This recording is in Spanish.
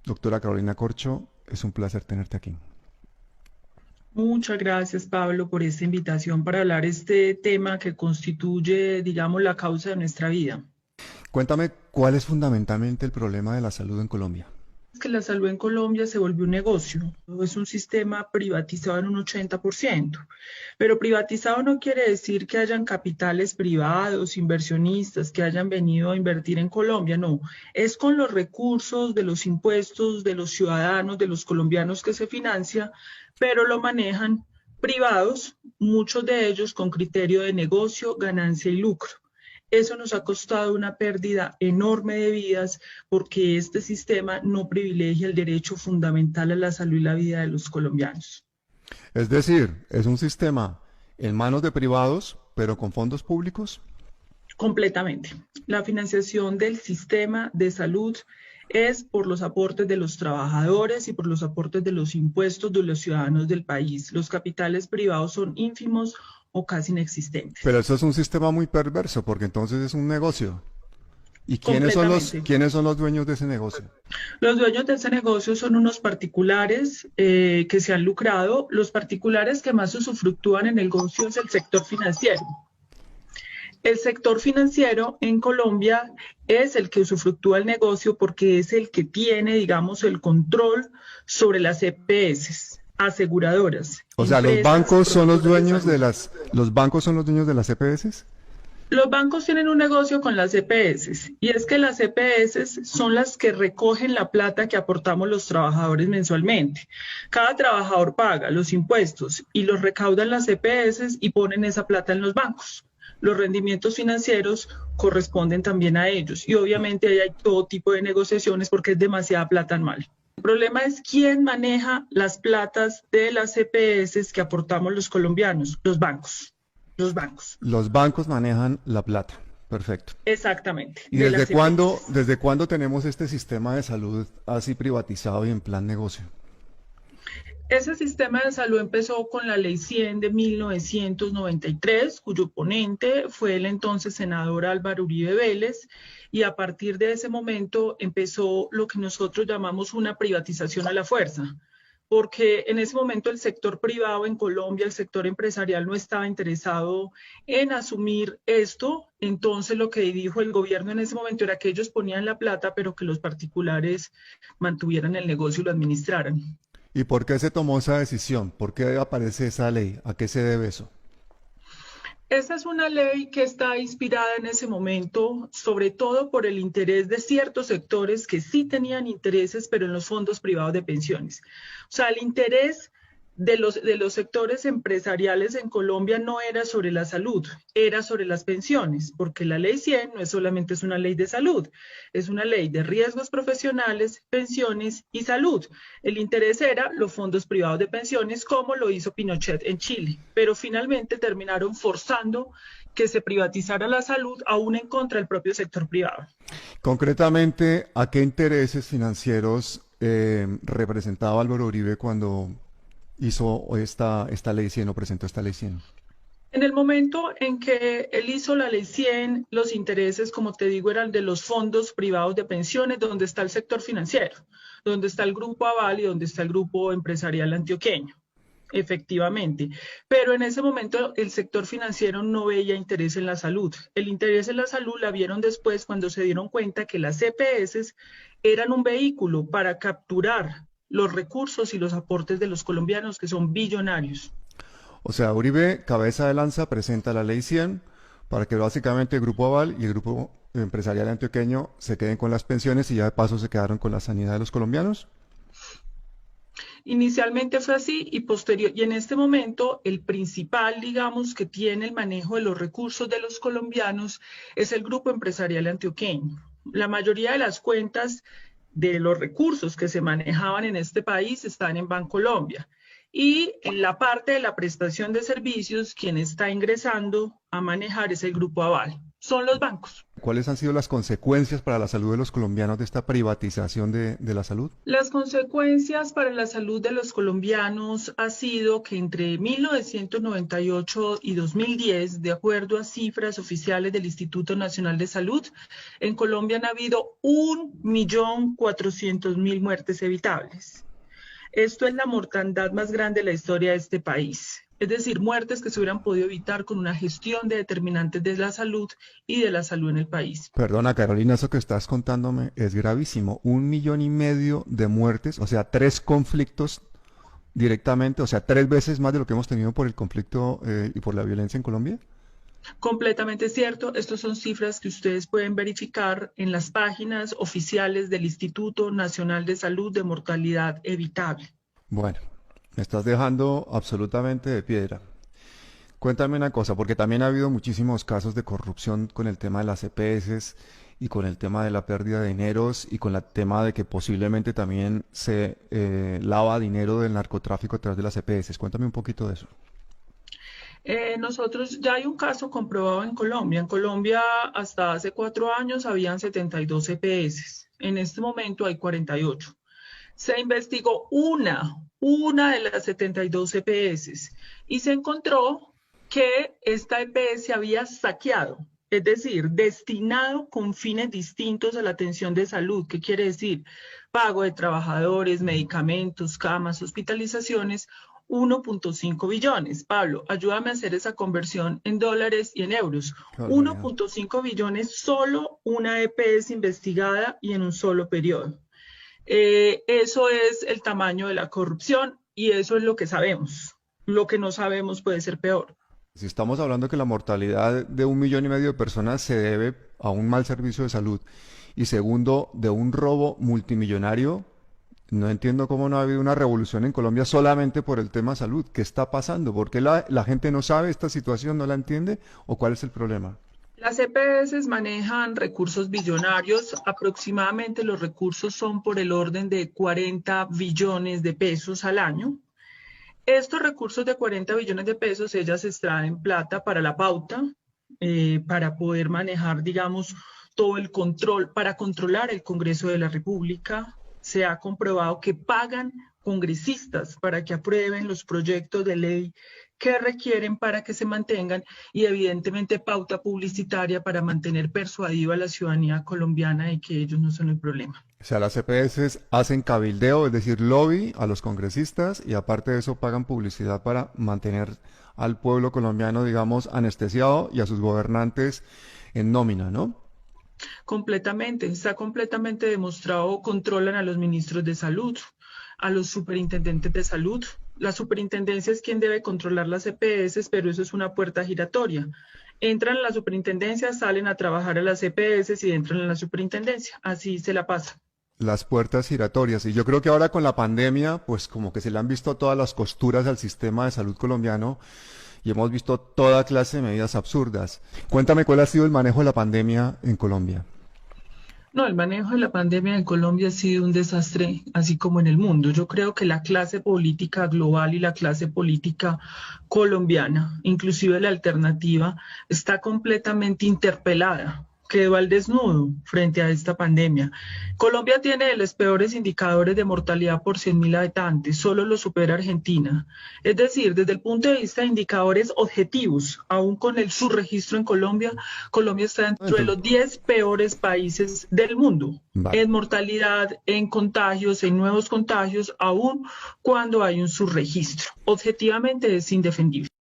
Doctora Carolina Corcho, es un placer tenerte aquí. Muchas gracias, Pablo, por esta invitación para hablar este tema que constituye, digamos, la causa de nuestra vida. Cuéntame cuál es fundamentalmente el problema de la salud en Colombia. Es que la salud en Colombia se volvió un negocio, es un sistema privatizado en un 80%, pero privatizado no quiere decir que hayan capitales privados, inversionistas que hayan venido a invertir en Colombia, no, es con los recursos de los impuestos de los ciudadanos, de los colombianos que se financia, pero lo manejan privados, muchos de ellos con criterio de negocio, ganancia y lucro. Eso nos ha costado una pérdida enorme de vidas porque este sistema no privilegia el derecho fundamental a la salud y la vida de los colombianos. Es decir, es un sistema en manos de privados, pero con fondos públicos. Completamente. La financiación del sistema de salud es por los aportes de los trabajadores y por los aportes de los impuestos de los ciudadanos del país. Los capitales privados son ínfimos o casi Pero inexistentes. eso es un sistema muy perverso, porque entonces es un negocio. ¿Y Completamente. quiénes son los dueños de ese negocio? Los dueños de ese negocio son unos particulares que se han lucrado. Los particulares que más usufructúan en el negocio es el sector financiero. El sector financiero en Colombia es el que usufructúa el negocio porque es el que tiene, digamos, el control sobre las EPS, aseguradoras, O sea, los empresas bancos son los promotoras de dueños salud. de los bancos son los dueños de las EPS. Los bancos tienen un negocio con las EPS y es que las EPS son las que recogen la plata que aportamos los trabajadores mensualmente. Cada trabajador paga los impuestos y los recaudan las EPS y ponen esa plata en los bancos. Los rendimientos financieros corresponden también a ellos y obviamente ahí hay todo tipo de negociaciones porque es demasiada plata anual. El problema es quién maneja las platas de las EPS que aportamos los colombianos, los bancos. Los bancos. Los bancos manejan la plata. Perfecto. Exactamente, ¿Y de las EPS. desde cuándo tenemos este sistema de salud así privatizado y en plan negocio? Ese sistema de salud empezó con la Ley 100 de 1993, cuyo ponente fue el entonces senador Álvaro Uribe Vélez, y a partir de ese momento empezó lo que nosotros llamamos una privatización a la fuerza, porque en ese momento el sector privado en Colombia, el sector empresarial no estaba interesado en asumir esto, entonces lo que dijo el gobierno en ese momento era que ellos ponían la plata, pero que los particulares mantuvieran el negocio y lo administraran. ¿Y por qué se tomó esa decisión? ¿Por qué aparece esa ley? ¿A qué se debe eso? Esta es una ley que está inspirada en ese momento, sobre todo por el interés de ciertos sectores que sí tenían intereses, pero en los fondos privados de pensiones. O sea, el interés de los sectores empresariales en Colombia no era sobre la salud, era sobre las pensiones, porque la ley 100 no es solamente es una ley de salud, es una ley de riesgos profesionales, pensiones y salud. El interés era los fondos privados de pensiones, como lo hizo Pinochet en Chile, pero finalmente terminaron forzando que se privatizara la salud, aún en contra del propio sector privado. Concretamente, ¿a qué intereses financieros representaba Álvaro Uribe cuando hizo esta ley 100 o presentó esta ley 100? En el momento en que él hizo la ley 100, los intereses, como te digo, eran de los fondos privados de pensiones, donde está el sector financiero, donde está el grupo Aval y donde está el grupo empresarial antioqueño. Efectivamente, pero en ese momento el sector financiero no veía interés en la salud. El interés en la salud la vieron después cuando se dieron cuenta que las CPS eran un vehículo para capturar los recursos y los aportes de los colombianos que son billonarios. O sea, Uribe, cabeza de lanza, presenta la ley 100 para que básicamente el grupo Aval y el grupo empresarial antioqueño se queden con las pensiones y ya de paso se quedaron con la sanidad de los colombianos. Inicialmente fue así y posterior, y en este momento el principal, digamos, que tiene el manejo de los recursos de los colombianos es el grupo empresarial antioqueño. La mayoría de las cuentas de los recursos que se manejaban en este país están en Bancolombia. Y en la parte de la prestación de servicios, quien está ingresando a manejar es el grupo Aval. son los bancos. ¿Cuáles han sido las consecuencias para la salud de los colombianos de esta privatización de la salud? Las consecuencias para la salud de los colombianos ha sido que entre 1998 y 2010, de acuerdo a cifras oficiales del Instituto Nacional de Salud, en Colombia han habido 1.400.000 muertes evitables. Esto es la mortandad más grande de la historia de este país. Es decir, muertes que se hubieran podido evitar con una gestión de determinantes de la salud y de la salud en el país. Perdona, Carolina, eso que estás contándome es gravísimo. 1,5 millones de muertes, o sea, 3 conflictos directamente, o sea, 3 veces más de lo que hemos tenido por el conflicto y por la violencia en Colombia. Completamente cierto. Estas son cifras que ustedes pueden verificar en las páginas oficiales del Instituto Nacional de Salud de Mortalidad Evitable. Bueno, me estás dejando absolutamente de piedra. Cuéntame una cosa, porque también ha habido muchísimos casos de corrupción con el tema de las EPS y con el tema de la pérdida de dineros y con el tema de que posiblemente también se lava dinero del narcotráfico a través de las EPS. Cuéntame un poquito de eso. Nosotros ya hay un caso comprobado en Colombia. En Colombia hasta hace 4 años habían 72 EPS. En este momento hay 48. Se investigó una de las 72 EPS y se encontró que esta EPS había saqueado, es decir, destinado con fines distintos a la atención de salud. ¿Qué quiere decir? Pago de trabajadores, medicamentos, camas, hospitalizaciones, 1.5 billones. Pablo, ayúdame a hacer esa conversión en dólares y en euros. 1.5 billones, solo una EPS investigada y en un solo periodo. Eso es el tamaño de la corrupción y eso es lo que sabemos. Lo que no sabemos puede ser peor. Si estamos hablando que la mortalidad de 1,5 millones de personas se debe a un mal servicio de salud y segundo, de un robo multimillonario, no entiendo cómo no ha habido una revolución en Colombia solamente por el tema salud. ¿Qué está pasando? ¿Por qué la gente no sabe esta situación, no la entiende o cuál es el problema? Las EPS manejan recursos billonarios, aproximadamente los recursos son por el orden de 40 billones de pesos al año. Estos recursos de 40 billones de pesos, ellas extraen plata para la pauta, para poder manejar, digamos, todo el control, para controlar el Congreso de la República. Se ha comprobado que pagan congresistas para que aprueben los proyectos de ley que requieren para que se mantengan y evidentemente pauta publicitaria para mantener persuadiva a la ciudadanía colombiana de que ellos no son el problema. O sea, las EPS hacen cabildeo, es decir, lobby a los congresistas y aparte de eso pagan publicidad para mantener al pueblo colombiano, digamos, anestesiado y a sus gobernantes en nómina, ¿no? Completamente, está completamente demostrado, controlan a los ministros de salud, a los superintendentes de salud. La superintendencia es quien debe controlar las EPS, pero eso es una puerta giratoria. Entran en la superintendencia, salen a trabajar a las EPS y entran en la superintendencia. Así se la pasa. Las puertas giratorias. Y yo creo que ahora con la pandemia, pues como que se le han visto todas las costuras al sistema de salud colombiano y hemos visto toda clase de medidas absurdas. Cuéntame cuál ha sido el manejo de la pandemia en Colombia. No, el manejo de la pandemia en Colombia ha sido un desastre, así como en el mundo. Yo creo que la clase política global y la clase política colombiana, inclusive la alternativa, está completamente interpelada, quedó al desnudo frente a esta pandemia. Colombia tiene de los peores indicadores de mortalidad por 100.000 habitantes, solo lo supera Argentina. Es decir, desde el punto de vista de indicadores objetivos, aún con el subregistro en Colombia, Colombia está dentro de los 10 peores países del mundo. Vale. En mortalidad, en contagios, en nuevos contagios, aún cuando hay un subregistro. Objetivamente es indefendible.